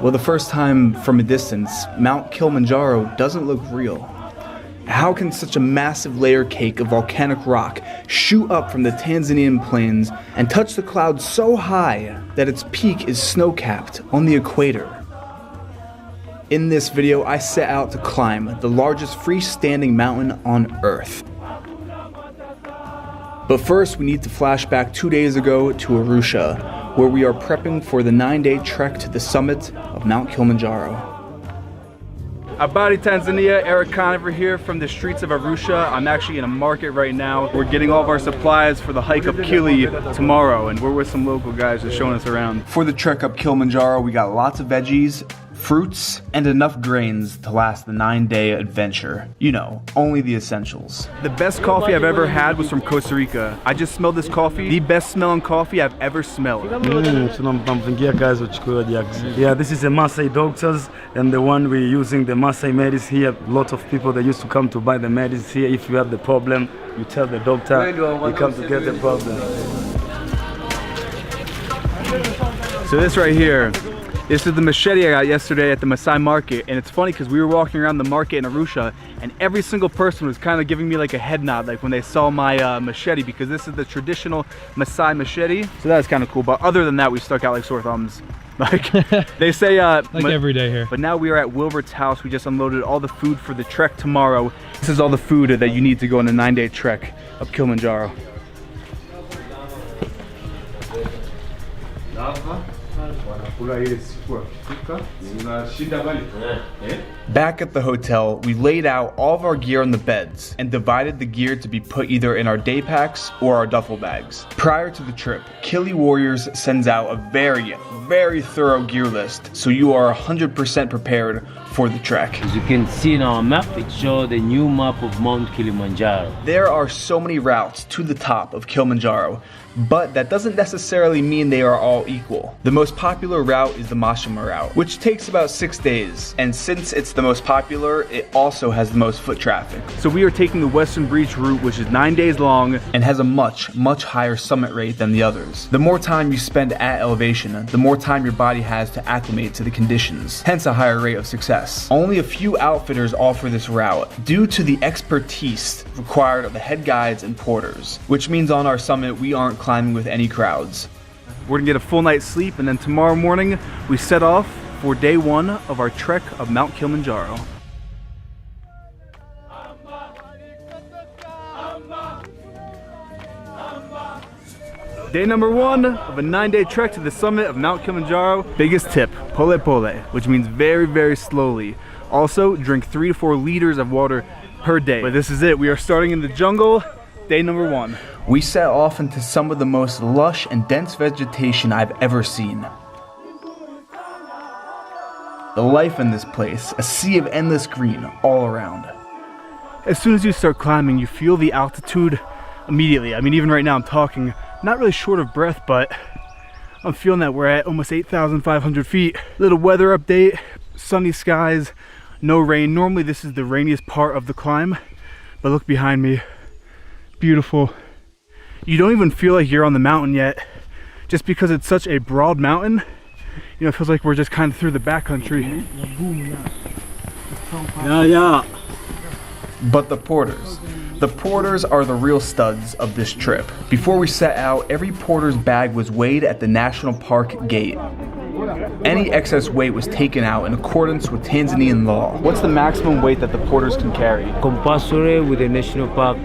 Well, the first time from a distance, Mount Kilimanjaro doesn't look real. How can such a massive layer cake of volcanic rock shoot up from the Tanzanian plains and touch the clouds so high that its peak is snow-capped on the equator? In this video, I set out to climb the largest freestanding mountain on Earth. But first, we need to flash back 2 days ago to Arusha, where we are prepping for the 9-day trek to the summit of Mount Kilimanjaro. Abadi, Tanzania, Eric Conover here from the streets of Arusha. I'm actually in a market right now. We're getting all of our supplies for the hike up Kili tomorrow, and we're with some local guys just showing us around. For the trek up Kilimanjaro, we got lots of veggies, fruits, and enough grains to last the 9-day adventure. You know, only the essentials. The best coffee I've ever had was from Costa Rica. I just smelled this coffee, the best smelling coffee I've ever smelled. Yeah, this is a Maasai doctors, and the one we're using, the Maasai medicine here. Lots of people that used to come to buy the medicine here. If you have the problem, you tell the doctor, you come to get the problem. So this right here, this is the machete I got yesterday at the Maasai market, and it's funny because we were walking around the market in Arusha and every single person was kind of giving me like a head nod, like when they saw my machete, because this is the traditional Maasai machete. So that's kind of cool, but other than that, we stuck out like sore thumbs. Like they say, like every day here. But now we are at Wilbert's house. We just unloaded all the food for the trek tomorrow. This is all the food that you need to go on a 9-day trek up Kilimanjaro. Back at the hotel, we laid out all of our gear on the beds and divided the gear to be put either in our day packs or our duffel bags. Prior to the trip, Kili Warriors sends out a very thorough gear list, so you are 100% prepared for the trek. As you can see in our map, it shows the new map of Mount Kilimanjaro. There are so many routes to the top of Kilimanjaro, but that doesn't necessarily mean they are all equal. The most popular route is the Mashima route, which takes about 6 days, and since it's the most popular, it also has the most foot traffic. So we are taking the Western Breach route, which is 9 days long and has a much higher summit rate than the others. The more time you spend at elevation, the more time your body has to acclimate to the conditions, hence a higher rate of success. Only a few outfitters offer this route due to the expertise required of the head guides and porters, which means on our summit we aren't climbing with any crowds. We're gonna get a full night's sleep, and then tomorrow morning we set off for day 1 of our trek of Mount Kilimanjaro. Day number 1 of a 9-day trek to the summit of Mount Kilimanjaro. Biggest tip, pole pole, which means very slowly. Also, drink 3 to 4 liters of water per day. But this is it, we are starting in the jungle, day number 1. We set off into some of the most lush and dense vegetation I've ever seen. The life in this place, a sea of endless green all around. As soon as you start climbing, you feel the altitude immediately. I mean, even right now I'm talking, not really short of breath, but I'm feeling that we're at almost 8,500 feet. Little weather update, sunny skies, no rain. Normally this is the rainiest part of the climb, but look behind me, beautiful. You don't even feel like you're on the mountain yet, just because it's such a broad mountain. You know, it feels like we're just kind of through the backcountry. Yeah. But the porters are the real studs of this trip. Before we set out, every porter's bag was weighed at the National Park gate. Any excess weight was taken out in accordance with Tanzanian law. What's the maximum weight that the porters can carry? Compulsory with the national park,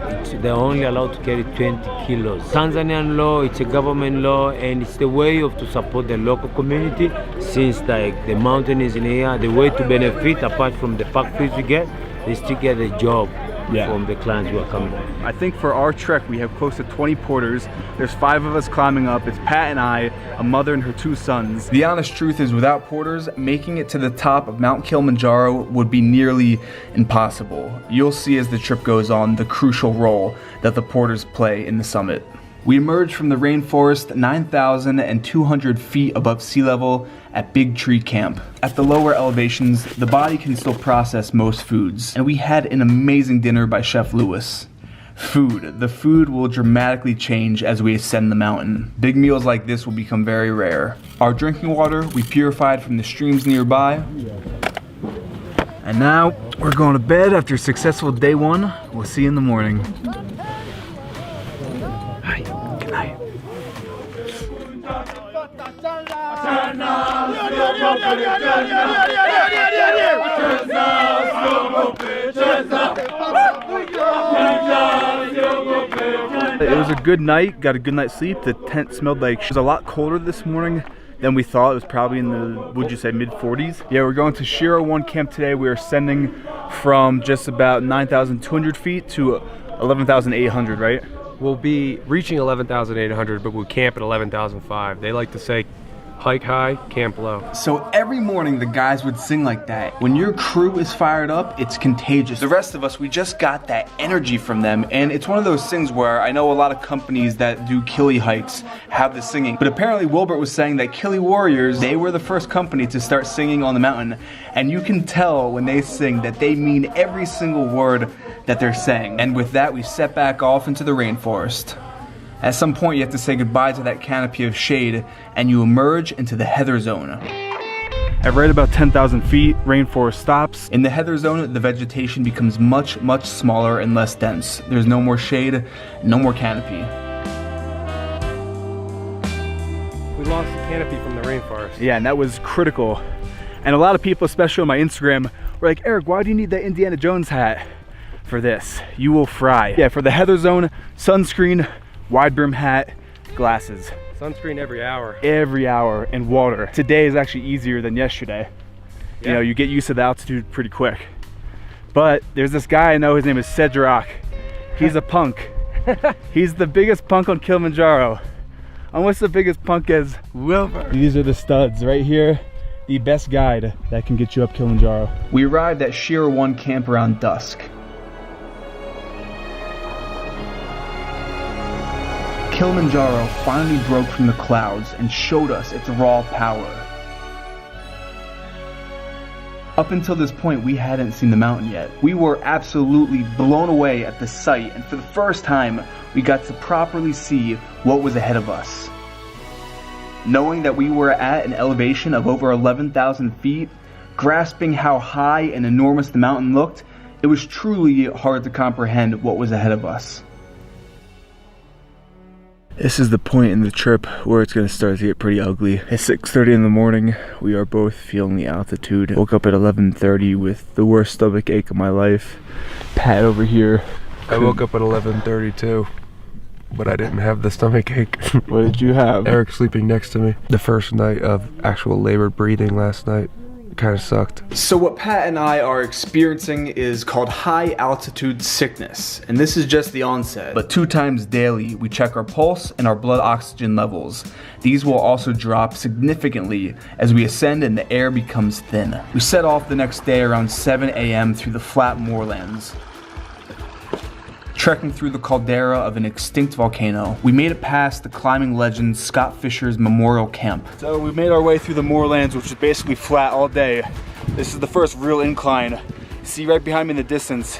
they're only allowed to carry 20 kilos. Tanzanian law, it's a government law, and it's the way of to support the local community. Since like the mountain is in here, the way to benefit apart from the park fees we get, they still get a job. From the clients who are coming. I think for our trek we have close to 20 porters. There's 5 of us climbing up. It's Pat and I, a mother and her 2 sons. The honest truth is, without porters, making it to the top of Mount Kilimanjaro would be nearly impossible. You'll see as the trip goes on the crucial role that the porters play in the summit. We emerged from the rainforest 9,200 feet above sea level at Big Tree Camp. At the lower elevations, the body can still process most foods, and we had an amazing dinner by Chef Lewis. Food. The food will dramatically change as we ascend the mountain. Big meals like this will become very rare. Our drinking water we purified from the streams nearby. And now we're going to bed after a successful day one. We'll see you in the morning. Hi, good night. It was a good night, got a good night's sleep. The tent smelled like, it was a lot colder this morning than we thought. It was probably in the, would you say, mid-40s? Yeah, we're going to Shiro 1 camp today. We are ascending from just about 9,200 feet to 11,800, right? We'll be reaching 11,800, but we'll camp at 11,005. They like to say, hike high, camp low. So every morning the guys would sing like that. When your crew is fired up, it's contagious. The rest of us, we just got that energy from them, and it's one of those things where I know a lot of companies that do Kili hikes have the singing, but apparently Wilbert was saying that Kili Warriors, they were the first company to start singing on the mountain, and you can tell when they sing that they mean every single word that they're saying. And with that, we set back off into the rainforest. At some point, you have to say goodbye to that canopy of shade, and you emerge into the heather zone. At right about 10,000 feet, rainforest stops. In the heather zone, the vegetation becomes much, much smaller and less dense. There's no more shade, no more canopy. We lost the canopy from the rainforest. Yeah, and that was critical. And a lot of people, especially on my Instagram, were like, Eric, why do you need that Indiana Jones hat for this? You will fry. Yeah, for the heather zone, sunscreen, wide brim hat, glasses. Sunscreen every hour. Every hour, and water. Today is actually easier than yesterday. Yeah. You know, you get used to the altitude pretty quick. But there's this guy I know, his name is Cedric. He's a punk. He's the biggest punk on Kilimanjaro. Almost the biggest punk as Wilbur. These are the studs right here. The best guide that can get you up Kilimanjaro. We arrived at Shiro 1 camp around dusk. Kilimanjaro finally broke from the clouds and showed us its raw power. Up until this point, we hadn't seen the mountain yet. We were absolutely blown away at the sight, and for the first time, we got to properly see what was ahead of us. Knowing that we were at an elevation of over 11,000 feet, grasping how high and enormous the mountain looked, it was truly hard to comprehend what was ahead of us. This is the point in the trip where it's going to start to get pretty ugly. It's 6:30 in the morning. We are both feeling the altitude. Woke up at 11:30 with the worst stomach ache of my life. Pat over here. I woke up at 11:30 too, but I didn't have the stomach ache. What did you have? Eric sleeping next to me. The first night of actual labored breathing last night. Kind of sucked. So what Pat and I are experiencing is called high altitude sickness, and this is just the onset. But 2 times daily, we check our pulse and our blood oxygen levels. These will also drop significantly as we ascend and the air becomes thin. We set off the next day around 7 a.m. through the flat moorlands, trekking through the caldera of an extinct volcano. We made it past the climbing legend Scott Fisher's Memorial Camp. So we made our way through the moorlands, which is basically flat all day. This is the first real incline. See right behind me in the distance,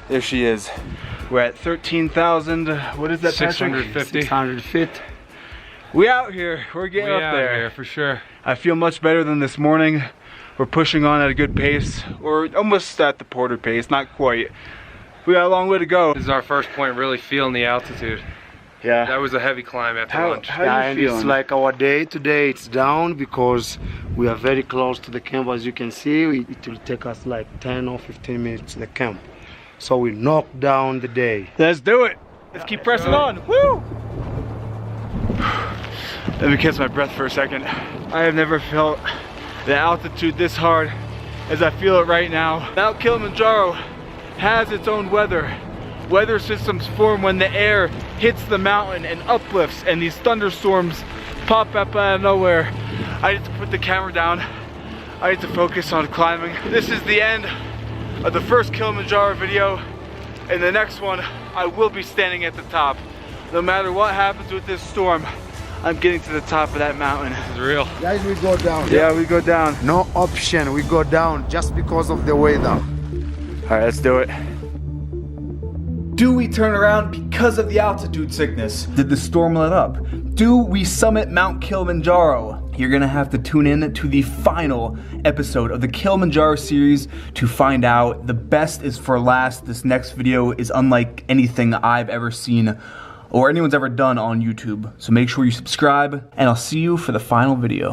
there she is. We're at 13,000, what is that, Patrick? 650. 600 feet. We out here, we're getting up there. Here for sure. I feel much better than this morning. We're pushing on at a good pace. We're almost at the Porter pace, not quite. We got a long way to go. This is our first point really feeling the altitude. Yeah. That was a heavy climb after lunch. How are you feeling? It's like our day today, it's down because we are very close to the camp. As you can see, it will take us like 10 or 15 minutes to the camp. So we knock down the day. Let's do it. Let's keep pressing on. Woo! Let me catch my breath for a second. I have never felt the altitude this hard as I feel it right now. Mount Kilimanjaro has its own weather. Weather systems form when the air hits the mountain and uplifts, and these thunderstorms pop up out of nowhere. I need to put the camera down. I need to focus on climbing. This is the end of the first Kilimanjaro video. In the next one, I will be standing at the top. No matter what happens with this storm, I'm getting to the top of that mountain. This is real. Guys, we go down. Yeah, we go down. No option, we go down just because of the weather. All right, let's do it. Do we turn around because of the altitude sickness? Did the storm let up? Do we summit Mount Kilimanjaro? You're gonna have to tune in to the final episode of the Kilimanjaro series to find out. The best is for last. This next video is unlike anything I've ever seen or anyone's ever done on YouTube. So make sure you subscribe, and I'll see you for the final video.